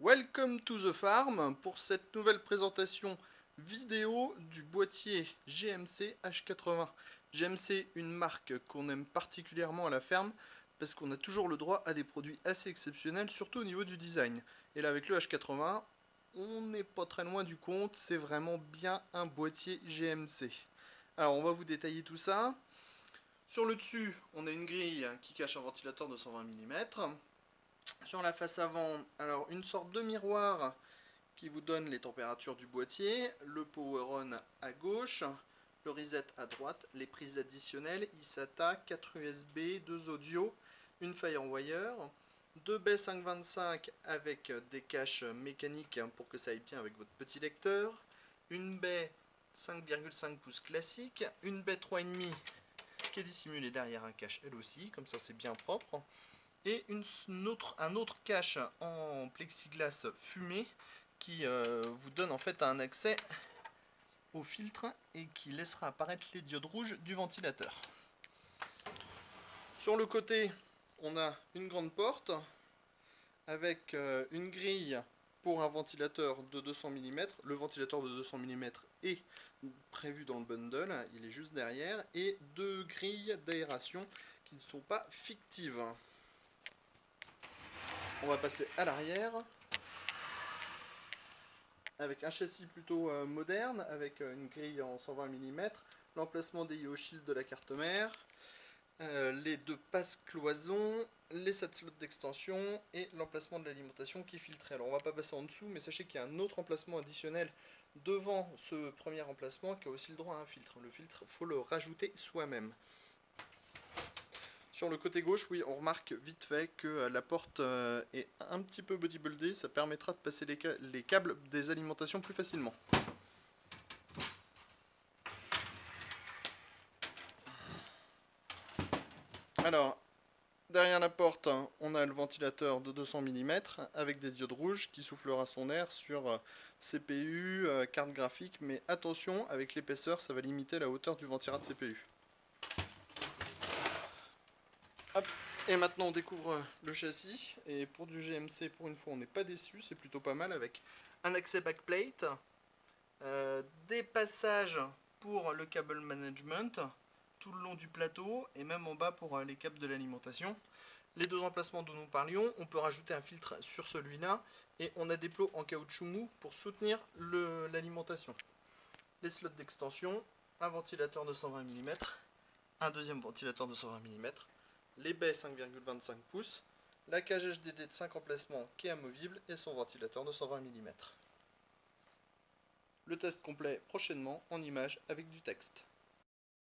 Welcome to the farm pour cette nouvelle présentation vidéo du boîtier GMC H80. GMC, une marque qu'on aime particulièrement à la ferme parce qu'on a toujours le droit à des produits assez exceptionnels, surtout au niveau du design. Et là avec le H80, on n'est pas très loin du compte, c'est vraiment bien un boîtier GMC. Alors on va vous détailler tout ça. Sur le dessus, on a une grille qui cache un ventilateur de 120 mm. Sur la face avant, alors une sorte de miroir qui vous donne les températures du boîtier, le power on à gauche, le reset à droite, les prises additionnelles, eSATA, 4 USB, 2 audio, une Firewire, 2 baies 525 avec des caches mécaniques pour que ça aille bien avec votre petit lecteur, une baie 5,5 pouces classique, une baie 3,5 qui est dissimulée derrière un cache elle aussi, comme ça c'est bien propre, et un autre cache en plexiglas fumé qui vous donne en fait un accès au filtre et qui laissera apparaître les diodes rouges du ventilateur. Sur le côté, on a une grande porte avec une grille pour un ventilateur de 200 mm. Le ventilateur de 200 mm est prévu dans le bundle, il est juste derrière, et deux grilles d'aération qui ne sont pas fictives. On va passer à l'arrière avec un châssis plutôt moderne, avec une grille en 120 mm, l'emplacement des IO Shield de la carte mère, les deux passe-cloisons, les 7 slots d'extension et l'emplacement de l'alimentation qui est filtré. Alors on va pas passer en dessous, mais sachez qu'il y a un autre emplacement additionnel devant ce premier emplacement qui a aussi le droit à un filtre. Le filtre, il faut le rajouter soi-même. Sur le côté gauche, oui, on remarque vite fait que la porte est un petit peu bodybuildée, ça permettra de passer les câbles des alimentations plus facilement. Alors, derrière la porte, on a le ventilateur de 200 mm avec des diodes rouges qui soufflera son air sur CPU, carte graphique, mais attention, avec l'épaisseur, ça va limiter la hauteur du ventira de CPU. Hop. Et maintenant on découvre le châssis, et pour du GMC, pour une fois on n'est pas déçu, c'est plutôt pas mal avec un accès backplate, des passages pour le câble management tout le long du plateau et même en bas pour les câbles de l'alimentation. Les deux emplacements dont nous parlions, on peut rajouter un filtre sur celui-là et on a des plots en caoutchouc mou pour soutenir l'alimentation. Les slots d'extension, un ventilateur de 120 mm, un deuxième ventilateur de 120 mm, les baies 5,25 pouces, la cage HDD de 5 emplacements qui est amovible et son ventilateur de 120 mm. Le test complet prochainement en images avec du texte.